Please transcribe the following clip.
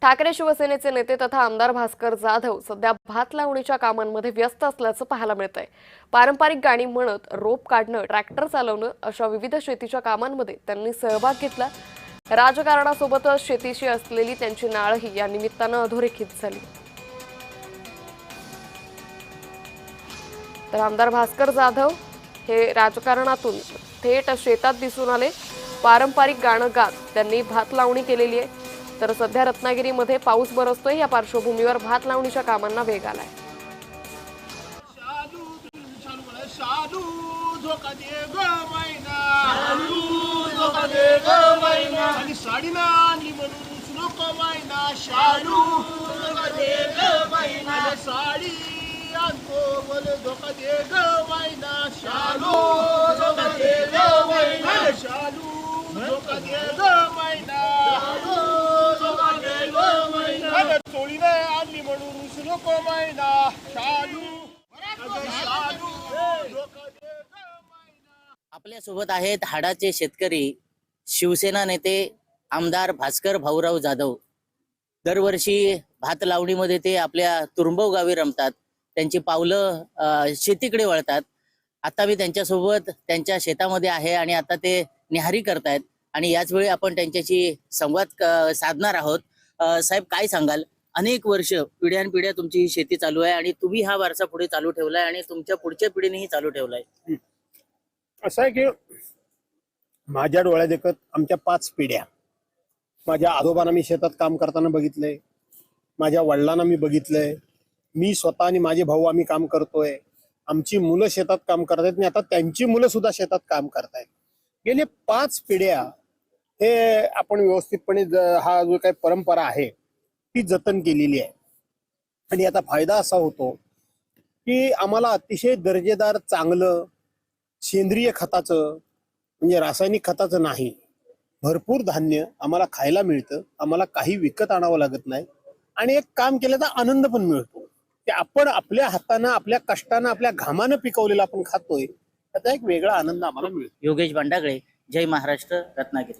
ठाकरे शिवसेनेचे नेते तथा आमदार भास्कर जाधव सध्या भात लावणीच्या कामांमध्ये व्यस्त असल्याचं पाहायला मिळतंय। पारंपरिक गाणी म्हणत रोप काढणं, ट्रॅक्टर चालवणं अशा विविध शेतीच्या कामांमध्ये त्यांनी सहभाग घेतला। राजकारणासोबतच शेतीशी असलेली त्यांची नाळही या निमित्तानं अधोरेखित झाली। तर आमदार भास्कर जाधव हे राजकारणातून थेट शेतात दिसून आले। पारंपरिक गाणं गात त्यांनी भात लावणी केलेली आहे। तर सध्या रत्नागिरीमध्ये पाऊस बरसतोय, या पार्श्वभूमीवर भात लावणीच्या कामांना वेग आलाय। आपल्या सोबत आहेत हाडाचे शेतकरी शिवसेना नेते आमदार भास्कर भाऊराव जाधव। दरवर्षी भात लावणीमध्ये ते आपल्या तुरुंबव गावी रमतात, त्यांची पावलं शेतीकडे वळतात। आता मी त्यांच्यासोबत त्यांच्या शेतामध्ये आहे आणि आता ते निहारी करतायत आणि याच वेळी आपण त्यांच्याशी संवाद साधणार आहोत। साहेब, काय सांगाल? अनेक वर्ष पिढ्यानपिढ्या तुमची ही शेती चालू आहे आणि तुम्ही हा वारसा पुढे चालू ठेवलाय आणि तुमच्या पुढच्या पिढीनेही चालू ठेवलाय। असं आहे की माझ्या डोळ्यात देखत आमच्या 5 पिढ्या, माझ्या आजोबांना मी शेतात काम करताना बघितलंय, माझ्या वडिलांना मी बघितलंय, मी स्वतः आणि माझे भाऊ आम्ही काम करतोय, आमची मुलं शेतात काम करतायत आणि आता त्यांची मुलं सुद्धा शेतात काम करतायत। गेले 5 पिढ्या हे आपण व्यवस्थितपणे हा जो काही परंपरा आहे ती जतन केलेली आहे। आणि याचा फायदा असा होतो की आम्हाला अतिशय दर्जेदार चांगलं सेंद्रिय खताचं, म्हणजे रासायनिक खताचं नाही, भरपूर धान्य आम्हाला खायला मिळतं, आम्हाला काही विकत आणावं लागत नाही आणि एक काम केल्याचा आनंद पण मिळतो की आपण आपल्या हातानं, आपल्या कष्टानं, आपल्या घामानं पिकवलेलं आपण खातोय, त्याचा एक वेगळा आनंद आम्हाला मिळतो। योगेश भांडागळे, जय महाराष्ट्र, रत्नागिरी।